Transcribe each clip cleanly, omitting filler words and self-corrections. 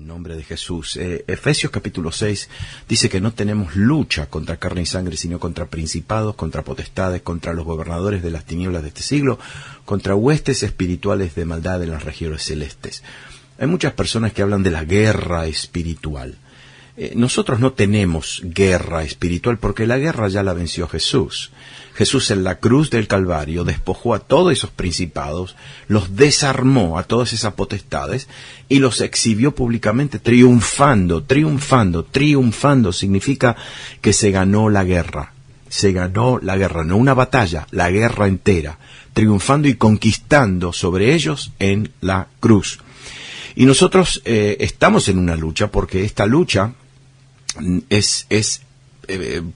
Nombre de Jesús. Efesios capítulo 6 dice que no tenemos lucha contra carne y sangre, sino contra principados, contra potestades, contra los gobernadores de las tinieblas de este siglo, contra huestes espirituales de maldad en las regiones celestes. Hay muchas personas que hablan de la guerra espiritual. Nosotros no tenemos guerra espiritual porque la guerra ya la venció Jesús. Jesús en la cruz del Calvario despojó a todos esos principados, los desarmó a todas esas potestades y los exhibió públicamente triunfando. Significa que se ganó la guerra. Se ganó la guerra, no una batalla, la guerra entera, triunfando y conquistando sobre ellos en la cruz. Y nosotros estamos en una lucha porque esta lucha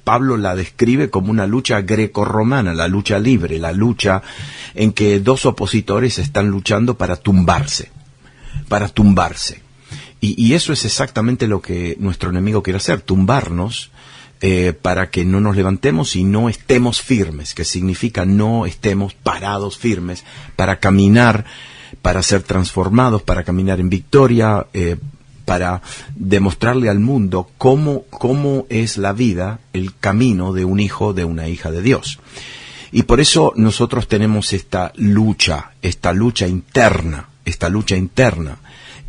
Pablo la describe como una lucha grecorromana, la lucha libre, la lucha en que dos opositores están luchando para tumbarse. Y eso es exactamente lo que nuestro enemigo quiere hacer, tumbarnos para que no nos levantemos y no estemos firmes, que significa no estemos parados firmes para caminar, para ser transformados, para caminar en victoria, para demostrarle al mundo cómo es la vida, el camino de un hijo, de una hija de Dios. Y por eso nosotros tenemos esta lucha interna.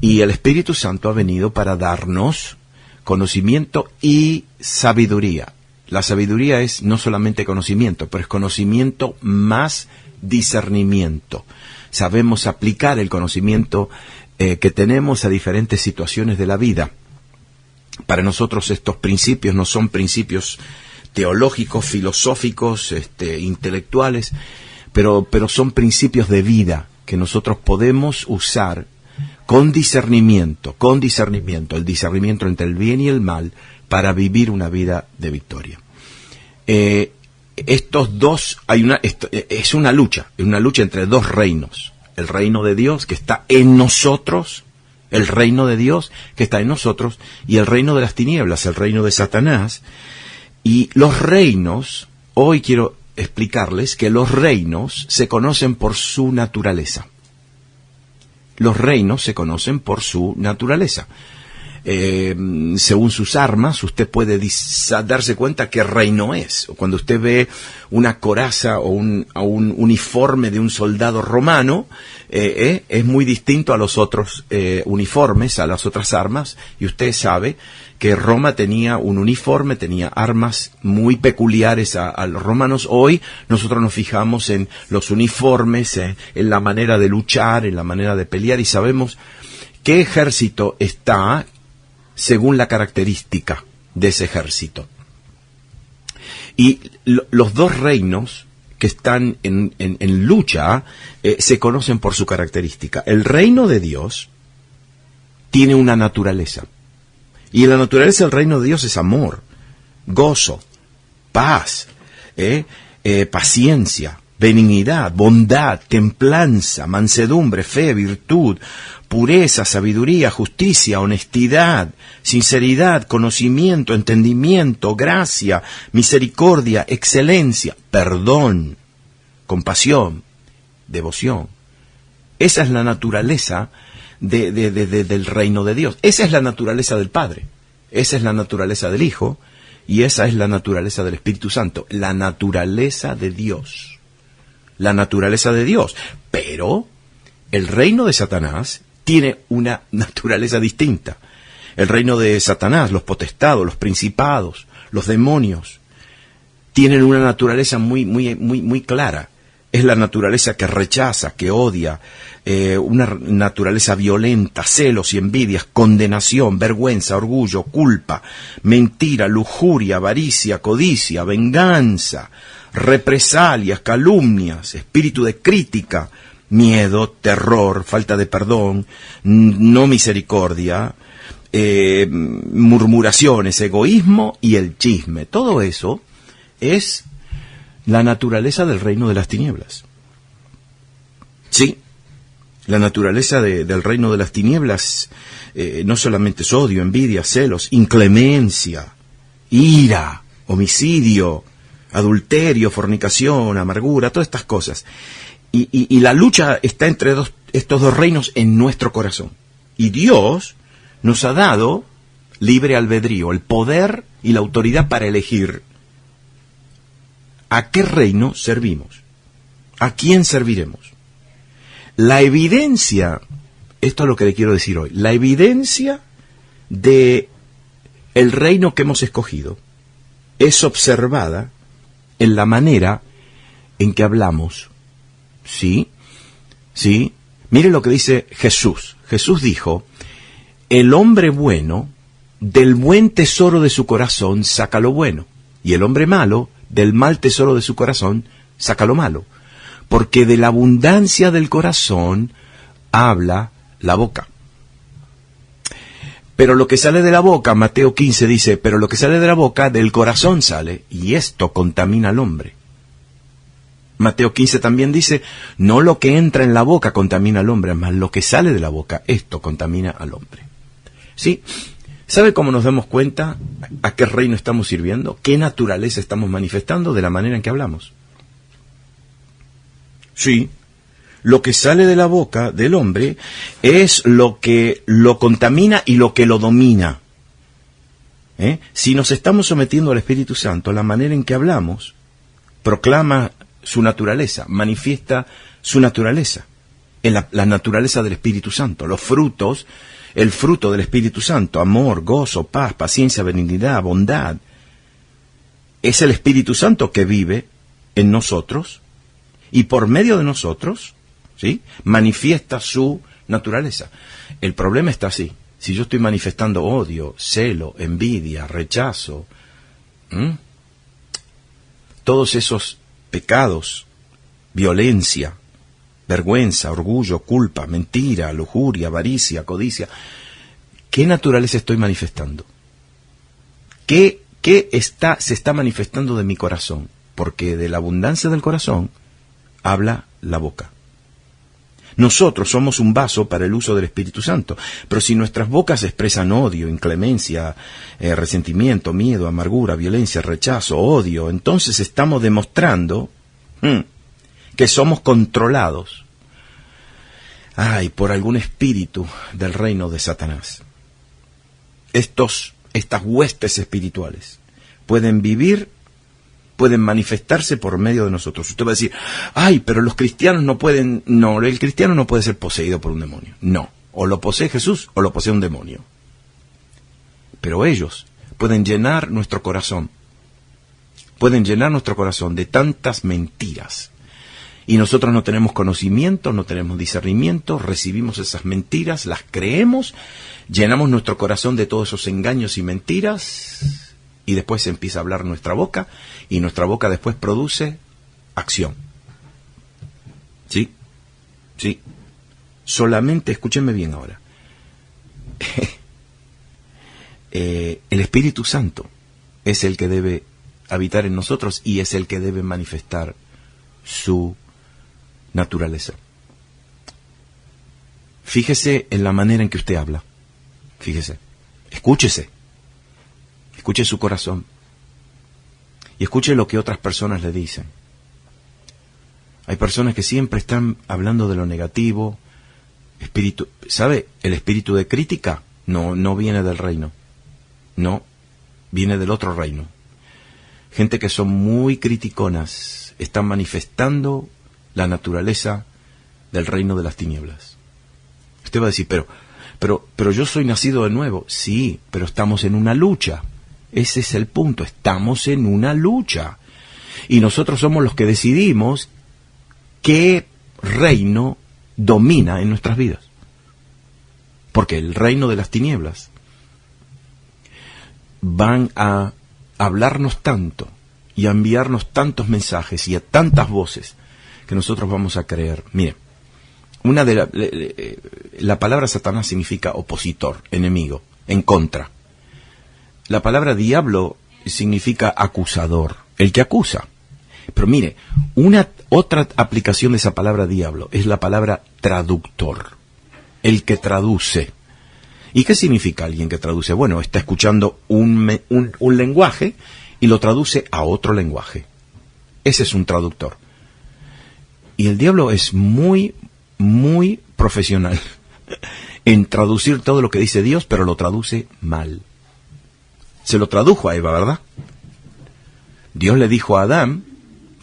Y el Espíritu Santo ha venido para darnos conocimiento y sabiduría. La sabiduría es no solamente conocimiento, pero es conocimiento más discernimiento. Sabemos aplicar el conocimiento que tenemos a diferentes situaciones de la vida. Para nosotros estos principios no son principios teológicos, filosóficos, intelectuales, pero son principios de vida que nosotros podemos usar con discernimiento, el discernimiento entre el bien y el mal para vivir una vida de victoria. Estos dos, es una lucha entre dos reinos. El reino de Dios que está en nosotros, y el reino de las tinieblas, el reino de Satanás. Y los reinos, hoy quiero explicarles que los reinos se conocen por su naturaleza. Según sus armas, usted puede darse cuenta qué reino es. Cuando usted ve una coraza o un uniforme de un soldado romano, es muy distinto a los otros uniformes, a las otras armas, y usted sabe que Roma tenía un uniforme, tenía armas muy peculiares a los romanos. Hoy nosotros nos fijamos en los uniformes, en la manera de luchar, en la manera de pelear, y sabemos qué ejército está según la característica de ese ejército. Y los dos reinos que están en lucha se conocen por su característica. El reino de Dios tiene una naturaleza. Y la naturaleza del reino de Dios es amor, gozo, paz, paciencia, benignidad, bondad, templanza, mansedumbre, fe, virtud, pureza, sabiduría, justicia, honestidad, sinceridad, conocimiento, entendimiento, gracia, misericordia, excelencia, perdón, compasión, devoción. Esa es la naturaleza del reino de Dios. Esa es la naturaleza del Padre. Esa es la naturaleza del Hijo. Y esa es la naturaleza del Espíritu Santo. La naturaleza de Dios. Pero el reino de Satanás tiene una naturaleza distinta. El reino de Satanás, los potestados, los principados, los demonios, tienen una naturaleza muy clara. Es la naturaleza que rechaza, que odia, una naturaleza violenta, celos y envidias, condenación, vergüenza, orgullo, culpa, mentira, lujuria, avaricia, codicia, venganza, represalias, calumnias, espíritu de crítica, miedo, terror, falta de perdón, no misericordia, murmuraciones, egoísmo y el chisme. Todo eso es la naturaleza del reino de las tinieblas. Sí, la naturaleza del reino de las tinieblas no solamente es odio, envidia, celos, inclemencia, ira, homicidio, adulterio, fornicación, amargura, todas estas cosas. Y la lucha está entre estos dos reinos en nuestro corazón. Y Dios nos ha dado libre albedrío, el poder y la autoridad para elegir a qué reino servimos, a quién serviremos. La evidencia, esto es lo que le quiero decir hoy, la evidencia de el reino que hemos escogido es observada en la manera en que hablamos. ¿Sí? ¿Sí? Mire lo que dice Jesús. Jesús dijo, el hombre bueno, del buen tesoro de su corazón saca lo bueno, y el hombre malo, del mal tesoro de su corazón saca lo malo, porque de la abundancia del corazón habla la boca. Pero lo que sale de la boca, Mateo 15 dice, pero lo que sale de la boca, del corazón sale, y esto contamina al hombre. Mateo 15 también dice, no lo que entra en la boca contamina al hombre, más lo que sale de la boca, esto contamina al hombre. ¿Sí? ¿Sabe cómo nos damos cuenta a qué reino estamos sirviendo? ¿Qué naturaleza estamos manifestando? De la manera en que hablamos. Sí. Lo que sale de la boca del hombre es lo que lo contamina y lo que lo domina. Si nos estamos sometiendo al Espíritu Santo, la manera en que hablamos proclama su naturaleza, manifiesta su naturaleza, en la naturaleza del Espíritu Santo. Los frutos, el fruto del Espíritu Santo, amor, gozo, paz, paciencia, benignidad, bondad, es el Espíritu Santo que vive en nosotros y por medio de nosotros, ¿sí?, manifiesta su naturaleza. El problema está así. Si yo estoy manifestando odio, celo, envidia, rechazo, todos esos pecados, violencia, vergüenza, orgullo, culpa, mentira, lujuria, avaricia, codicia, ¿qué naturaleza estoy manifestando? ¿Qué se está manifestando de mi corazón? Porque de la abundancia del corazón habla la boca. Nosotros somos un vaso para el uso del Espíritu Santo, pero si nuestras bocas expresan odio, inclemencia, resentimiento, miedo, amargura, violencia, rechazo, odio, entonces estamos demostrando que somos controlados por algún espíritu del reino de Satanás. Estas huestes espirituales pueden manifestarse por medio de nosotros. Usted va a decir, pero los cristianos no pueden. No, el cristiano no puede ser poseído por un demonio. No, o lo posee Jesús o lo posee un demonio. Pero ellos pueden llenar nuestro corazón. Pueden llenar nuestro corazón de tantas mentiras. Y nosotros no tenemos conocimiento, no tenemos discernimiento, recibimos esas mentiras, las creemos, llenamos nuestro corazón de todos esos engaños y mentiras. Y después se empieza a hablar nuestra boca, y nuestra boca después produce acción. ¿Sí? Sí. Solamente, escúchenme bien ahora. El Espíritu Santo es el que debe habitar en nosotros y es el que debe manifestar su naturaleza. Fíjese en la manera en que usted habla. Fíjese. Escúchese. Escuche su corazón y escuche lo que otras personas le dicen. Hay personas que siempre están hablando de lo negativo. ¿Sabe? El espíritu de crítica no viene del reino. No, viene del otro reino. Gente que son muy criticonas están manifestando la naturaleza del reino de las tinieblas. Usted va a decir, pero yo soy nacido de nuevo. Sí, pero estamos en una lucha. Ese es el punto, estamos en una lucha. Y nosotros somos los que decidimos qué reino domina en nuestras vidas. Porque el reino de las tinieblas van a hablarnos tanto y a enviarnos tantos mensajes y a tantas voces que nosotros vamos a creer. Mire, la palabra Satanás significa opositor, enemigo, en contra. La palabra diablo significa acusador, el que acusa. Pero mire, otra aplicación de esa palabra diablo es la palabra traductor, el que traduce. ¿Y qué significa alguien que traduce? Bueno, está escuchando un lenguaje y lo traduce a otro lenguaje. Ese es un traductor. Y el diablo es muy, muy profesional en traducir todo lo que dice Dios, pero lo traduce mal. Se lo tradujo a Eva, ¿verdad? Dios le dijo a Adán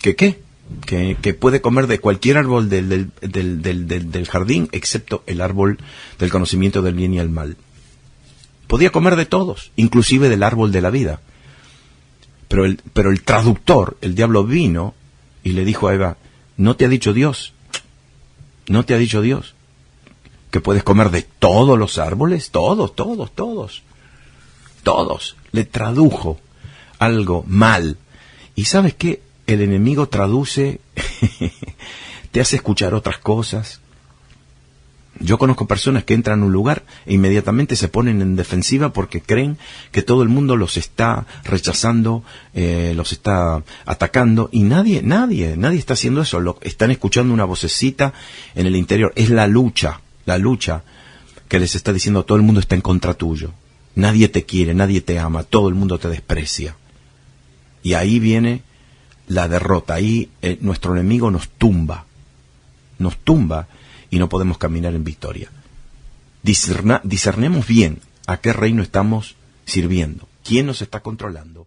que ¿qué? Que puede comer de cualquier árbol del jardín, excepto el árbol del conocimiento del bien y el mal. Podía comer de todos, inclusive del árbol de la vida. Pero el traductor, el diablo, vino y le dijo a Eva, ¿no te ha dicho Dios? ¿No te ha dicho Dios que puedes comer de todos los árboles? Todos. Le tradujo algo mal. ¿Y sabes qué? El enemigo traduce, te hace escuchar otras cosas. Yo conozco personas que entran a un lugar e inmediatamente se ponen en defensiva porque creen que todo el mundo los está rechazando, los está atacando, y nadie está haciendo eso. Están escuchando una vocecita en el interior. Es la lucha que les está diciendo todo el mundo está en contra tuyo. Nadie te quiere, nadie te ama, todo el mundo te desprecia. Y ahí viene la derrota, ahí nuestro enemigo nos tumba y no podemos caminar en victoria. Discernemos bien a qué reino estamos sirviendo, quién nos está controlando.